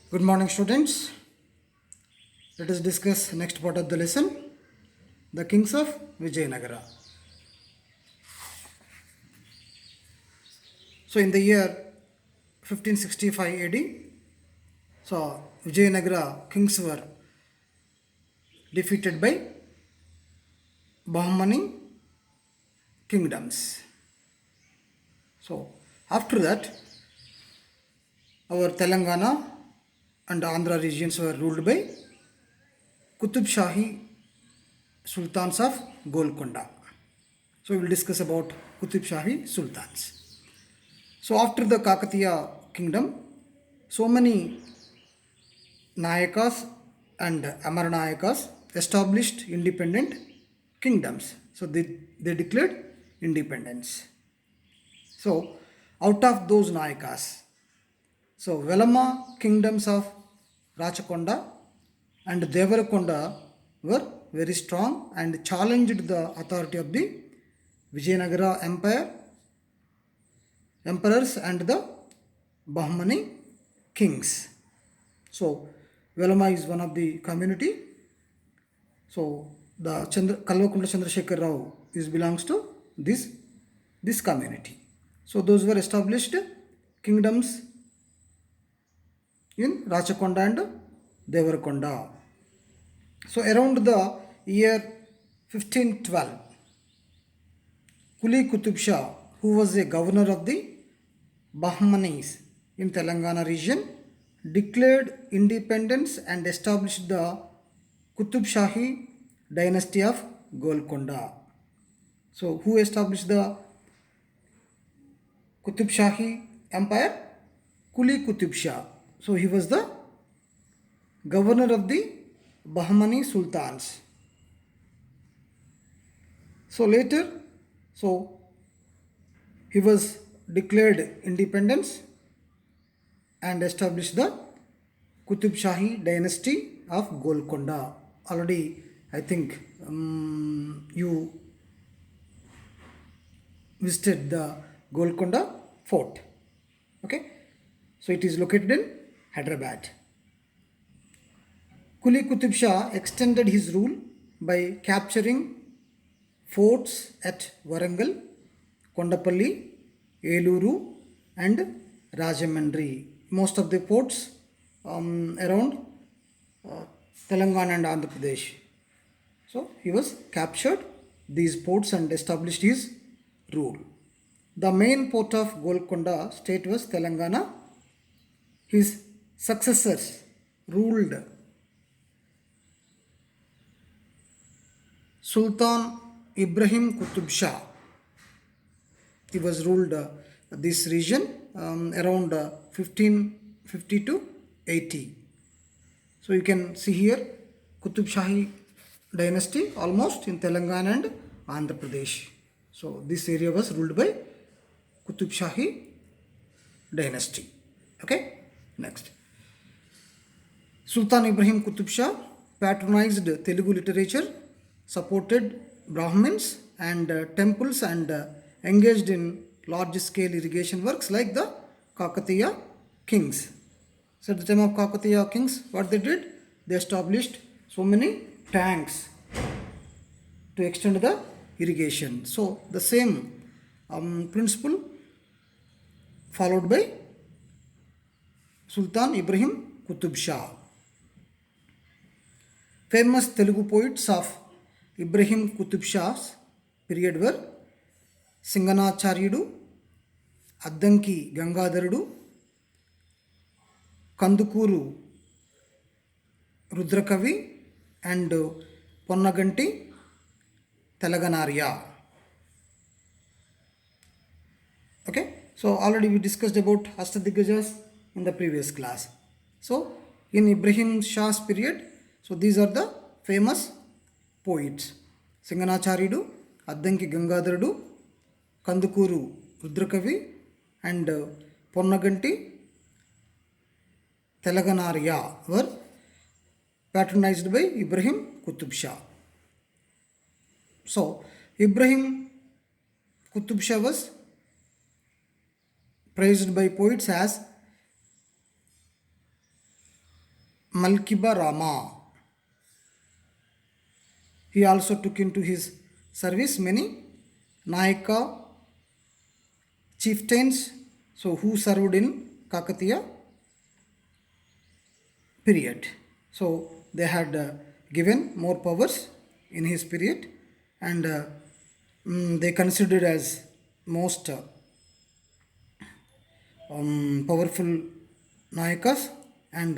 Good morning, students. Let us discuss next part of the lesson, the kings of Vijayanagara. So, in the year 1565 AD, so Vijayanagara kings were defeated by Bahmani kingdoms. So, after that, our Telangana and Andhra regions were ruled by Qutub Shahi Sultans of Golconda. So, we will discuss about Qutub Shahi Sultans. So, after the Kakatiya kingdom, so many Nayakas and Amarnayakas established independent kingdoms. So, they declared independence. So, out of those Nayakas, so Velama kingdoms of Rachakonda and Devarakonda were very strong and challenged the authority of the Vijayanagara emperors and the Bahmani kings. So Velama is one of the community. So the Kalvakunda Chandrasekhar Rao belongs to this community. So those were established kingdoms in Rachakonda and Devarakonda. So around the year 1512, Kuli Qutub Shah, who was a governor of the Bahmanis in Telangana region, declared independence and established the Qutub Shahi dynasty of Golconda. So who established the Qutub Shahi empire? Kuli Qutub Shah. So he was the governor of the Bahmani sultans. So later, so he was declared independence and established the Qutub Shahi dynasty of Golconda. Already, I think you visited the Golconda fort. Okay, so it is located in Hyderabad. Kuli Qutub Shah extended his rule by capturing forts at Warangal, Kondapalli, Eluru and Rajamandri. Most of the forts around Telangana and Andhra Pradesh. So he was captured these ports and established his rule. The main port of Golconda state was Telangana. His successors ruled Sultan Ibrahim Qutub Shah. He was ruled this region around 1550 to 80. So you can see here Qutub Shahi dynasty almost in Telangana and Andhra Pradesh. So this area was ruled by Qutub Shahi dynasty. Okay, next. Sultan Ibrahim Qutub Shah patronized Telugu literature, supported Brahmins and temples and engaged in large scale irrigation works like the Kakatiya kings. So at the time of Kakatiya kings, what they did? They established so many tanks to extend the irrigation. So the same principle followed by Sultan Ibrahim Qutub Shah. Famous Telugu poets of Ibrahim Qutub Shah's period were Singanacharyudu, Addanki Gangadarudu, Kandukuru Rudrakavi and Ponnaganti Talaganarya. Okay, so already we discussed about Astadigajas in the previous class. So in Ibrahim Shah's period, so these are the famous poets: Singanacharyudu, Addanki Gangadarudu, Kandukuru Rudrakavi and Ponnaganti Talaganarya were patronized by Ibrahim Qutub Shah. So Ibrahim Qutub Shah was praised by poets as Malkiba Rama. He also took into his service many Nayaka chieftains, so who served in Kakatiya period. So they had given more powers in his period, and they considered as most powerful Nayakas, and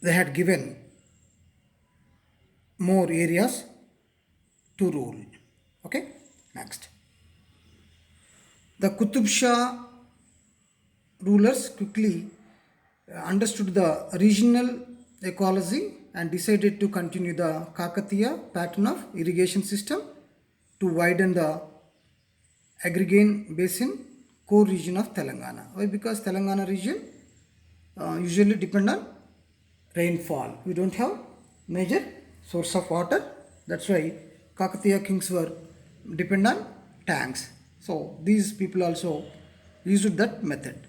they had given more areas to rule. Okay, next. The Qutub Shah rulers quickly understood the regional ecology and decided to continue the Kakatiya pattern of irrigation system to widen the Agrigane Basin core region of Telangana. Why? Because Telangana region usually depend on rainfall. We don't have major source of water. That's why Kakatiya kings were depend on tanks. So these people also used that method.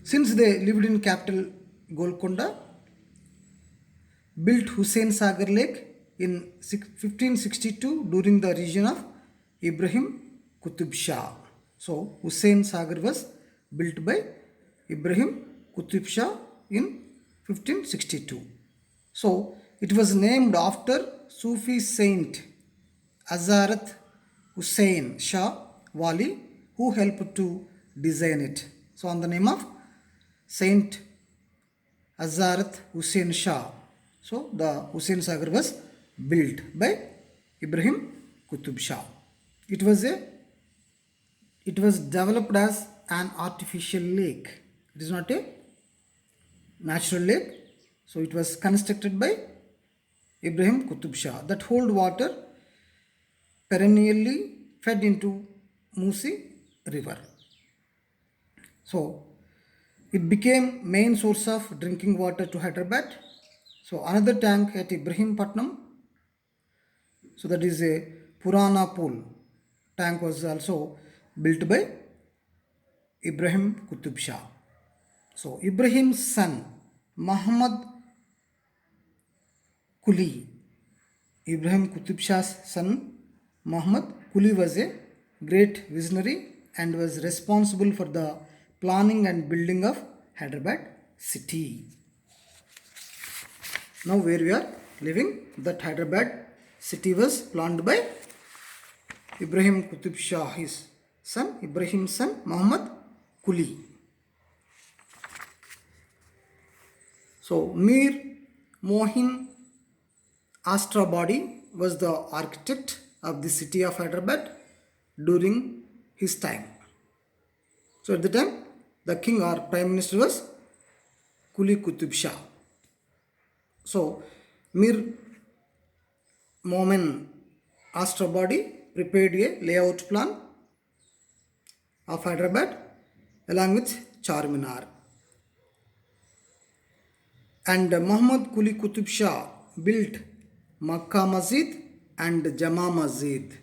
Since they lived in capital Golconda, built Hussain Sagar Lake in 1562 during the region of Ibrahim Qutub Shah. So Hussain Sagar was built by Ibrahim Qutub Shah in 1562. So it was named after Sufi saint Azarat Hussain Shah Wali, who helped to design it. So on the name of Saint Azarat Hussain Shah. So the Hussain Sagar was built by Ibrahim Qutub Shah. It was developed as an artificial lake. It is not a natural lake. So it was constructed by Ibrahim Qutub Shah that hold water perennially fed into Musi river. So it became main source of drinking water to Hyderabad. So another tank at Ibrahimpatnam, so that is a Purana pool tank, was also built by Ibrahim Qutub Shah. So Ibrahim's son Muhammad Kuli, Ibrahim Qutub Shah's son Muhammad Kuli was a great visionary and was responsible for the planning and building of Hyderabad city. Now where we are living, that Hyderabad city was planned by Ibrahim Qutub Shah, his son, Ibrahim's son Muhammad Kuli. So Mir Mohin Astrabadi was the architect of the city of Hyderabad during his time. So at the time, the king or prime minister was Kuli Qutub Shah. So Mir Momin Astrabadi prepared a layout plan of Hyderabad along with Charminar. And Muhammad Kuli Qutub Shah built Makkah Masjid and Jama Masjid.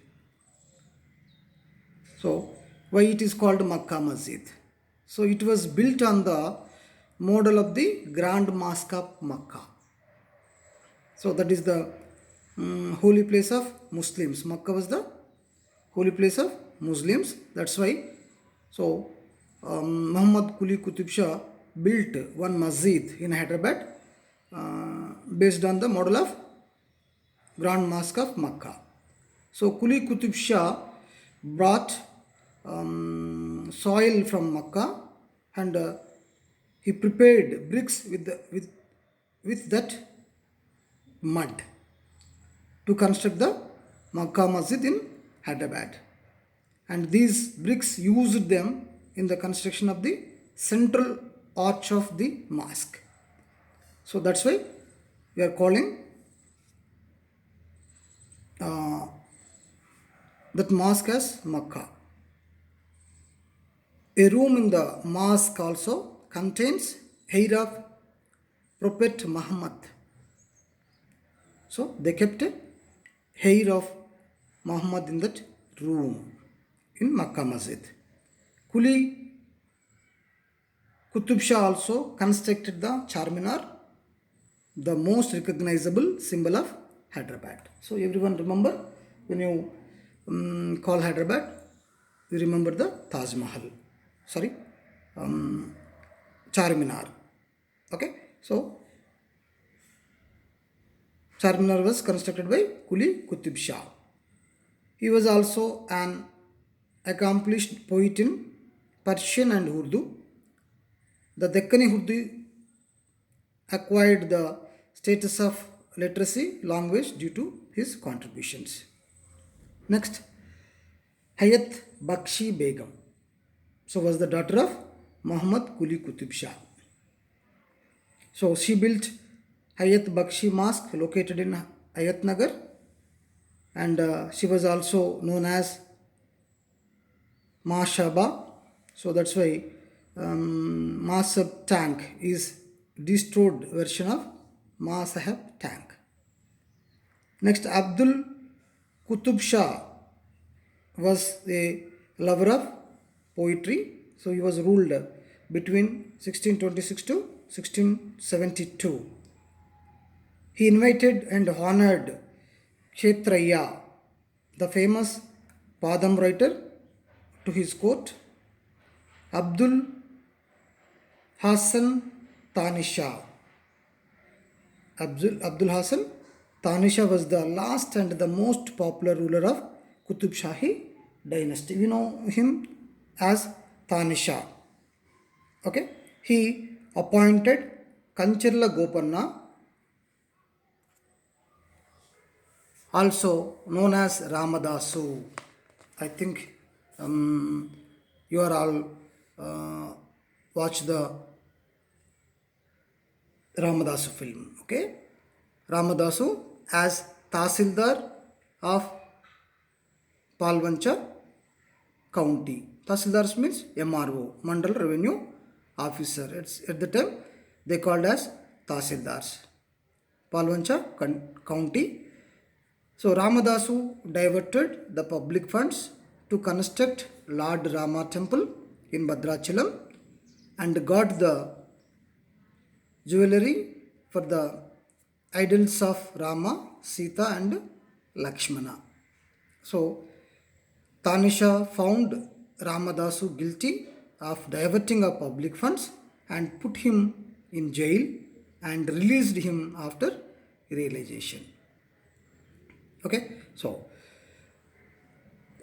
So why it is called Makkah Masjid? So it was built on the model of the Grand Mosque of Makkah. So that is the holy place of Muslims. Makkah was the holy place of Muslims. That's why. So Muhammad Kuli Qutub Shah built one masjid in Hyderabad based on the model of Grand Mosque of Makkah. So Kuli Qutub Shah brought soil from Makkah, and he prepared bricks with that mud to construct the Makkah Masjid in Hyderabad. And these bricks used them in the construction of the central arch of the mosque. So that's why we are calling that mosque as Makkah. A room in the mosque also contains hair of Prophet Muhammad. So they kept a hair of Muhammad in that room in Makkah Masjid. Kuli Qutub Shah also constructed the Charminar, the most recognizable symbol of Hyderabad. So everyone remember, when you call Hyderabad, you remember the Taj Mahal. Sorry, Charminar. Okay, so Charminar was constructed by Quli Qutub Shah. He was also an accomplished poet in Persian and Urdu. The Deccani Urdu acquired the status of literacy language due to his contributions. Next, Hayat Bakshi Begum. So was the daughter of Muhammad Quli Qutub Shah. So she built Hayat Bakshi Mosque located in Hayat Nagar, and she was also known as Ma Shaba. So that's why Ma Sab Tank is destroyed version of Ma Sahab Tank. Next, Abdul Qutub Shah was a lover of poetry. So he was ruled between 1626 to 1672. He invited and honored Kshetraya, the famous Padam writer, to his court. Abdul Hassan Tanisha. Abdul Hassan Tanisha was the last and the most popular ruler of Qutub Shahi dynasty. We know him as Tanisha. Okay, he appointed Kancherla Gopanna, also known as Ramadasu. I think you are all watch the Ramadasu film. Okay, Ramadasu as Tahsildar of Palvancha County. Tahsildar means MRO, Mandal Revenue Officer. It's at the time they called as Tahsildars. Palvancha County. So Ramadasu diverted the public funds to construct Lord Rama temple in Bhadrachalam and got the jewelry for the idols of Rama, Sita and Lakshmana. So Tanisha found Ramadasu guilty of diverting of public funds and put him in jail and released him after realization. Okay, so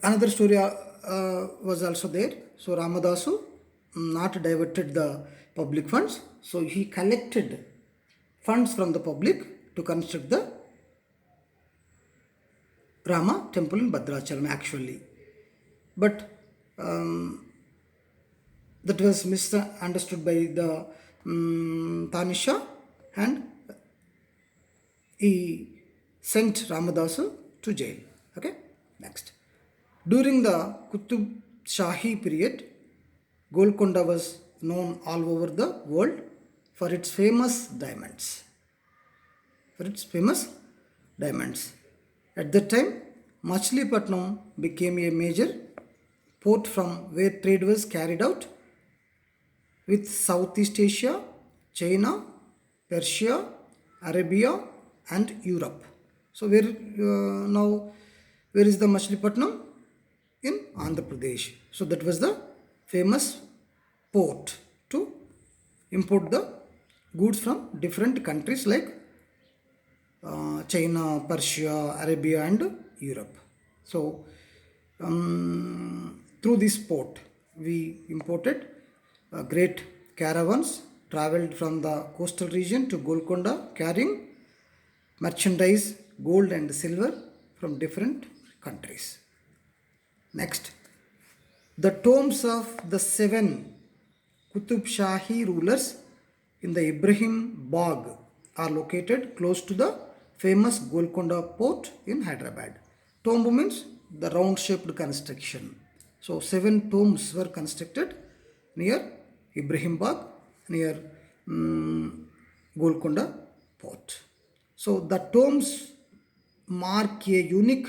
another story was also there. So Ramadasu not diverted the public funds, so he collected funds from the public to construct the Rama temple in Bhadrachalam actually. But that was misunderstood by the Tanisha, and he sent Ramadasu to jail. Okay, next. During the Qutub Shahi period, Golconda was known all over the world for its famous diamonds. At that time, Machilipatnam became a major port from where trade was carried out with Southeast Asia, China, Persia, Arabia and Europe. So where is the Machilipatnam? In Andhra Pradesh. So that was the famous port to import the goods from different countries like China, Persia, Arabia and Europe. So through this port we imported great caravans traveled from the coastal region to Golconda carrying merchandise, gold and silver from different countries. Next, the tombs of the 7 Qutub Shahi rulers in the Ibrahim Bagh are located close to the famous Golconda port in Hyderabad. Tomb means the round shaped construction. So 7 tombs were constructed near Ibrahim Bagh, near Golconda port. So the tombs mark a unique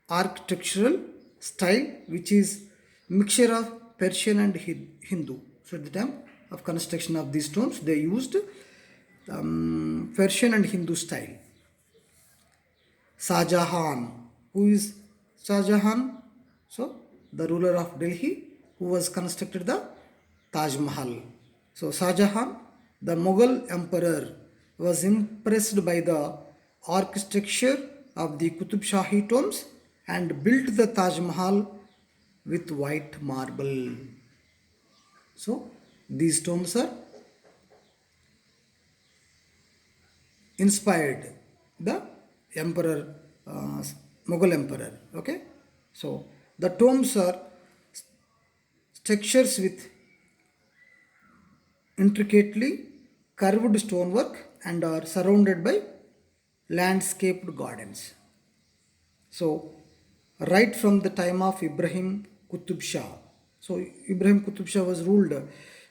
architectural style which is mixture of Persian and Hindu. So at the time of construction of these tombs, they used Persian and Hindu style. Shah Jahan. Who is Shah Jahan? So the ruler of Delhi who was constructed the Taj Mahal. So Shah Jahan, the Mughal emperor, was impressed by the architecture of the Qutub Shahi tombs and built the Taj Mahal with white marble. So these tombs are inspired the emperor, Mughal emperor. Okay, so the tombs are structures with intricately curved stonework and are surrounded by landscaped gardens. So, right from the time of Ibrahim Qutub Shah. So, Ibrahim Qutub Shah was ruled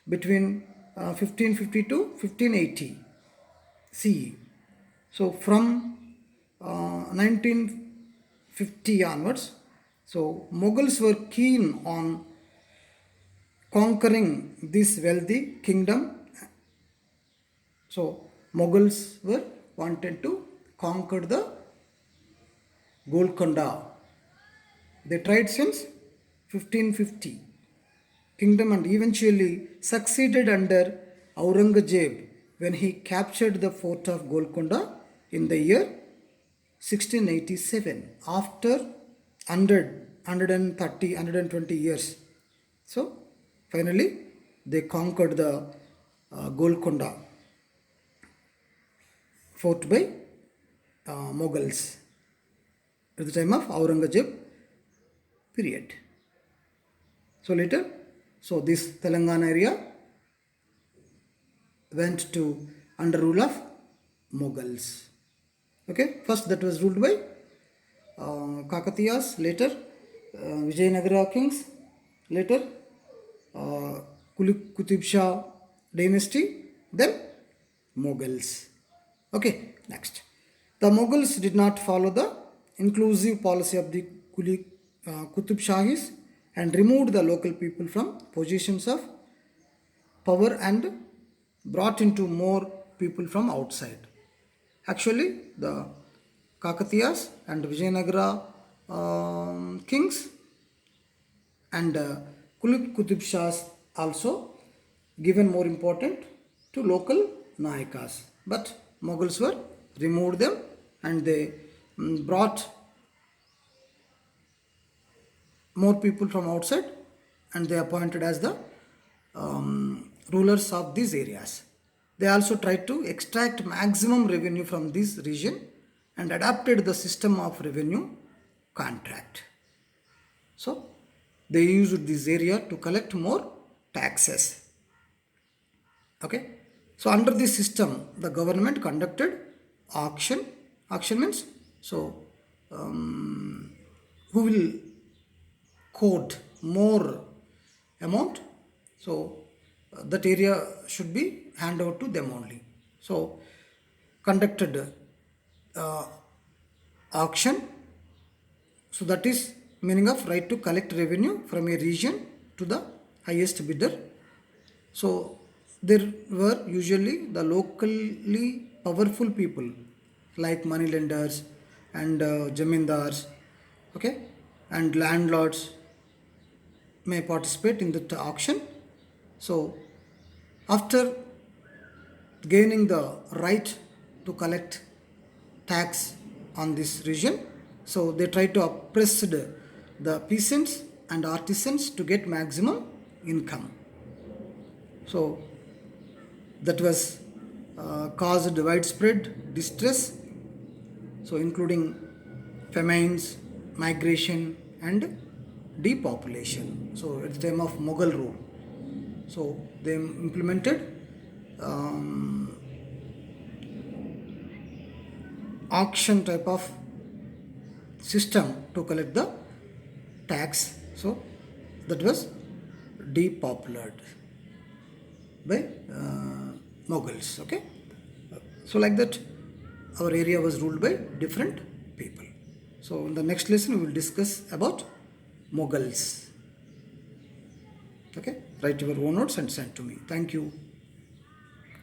between 1550 to 1580 CE. So, from 1950 onwards, so Mughals were keen on conquering this wealthy kingdom. So, Mughals were wanted to conquer the Golconda. They tried since 1550 kingdom and eventually succeeded under Aurangzeb when he captured the fort of Golconda in the year 1687 after 120 years. So finally they conquered the Golconda fort by Mughals at the time of Aurangzeb period. So later, so this Telangana area went to under rule of Mughals. Okay, first that was ruled by Kakatiyas, later Vijayanagara kings, later Qutub Shah dynasty, then Mughals. Okay, next. The Mughals did not follow the inclusive policy of the Qutub Shahis and removed the local people from positions of power and brought into more people from outside. Actually, the Kakatiyas and Vijayanagara kings and Qutub Shahs also given more important to local Nayakas. But Mughals were removed them and they brought more people from outside and they appointed as the rulers of these areas. They also tried to extract maximum revenue from this region and adapted the system of revenue contract. So they used this area to collect more taxes. Okay. So under this system, the government conducted auction. Auction means so who will quote more amount, so that area should be handed over to them only. So conducted auction, so that is meaning of right to collect revenue from a region to the highest bidder. So there were usually the locally powerful people like moneylenders and zamindars, okay, and landlords may participate in the auction. So after gaining the right to collect tax on this region, so they try to oppress the peasants and artisans to get maximum income. So that was caused widespread distress, so including famines, migration and depopulation. So at the time of Mughal rule, so they implemented auction type of system to collect the tax. So that was depopulated by Mughals. Okay, so like that our area was ruled by different people. So in the next lesson we will discuss about Mughals. Okay, write your own notes and send to me. Thank you.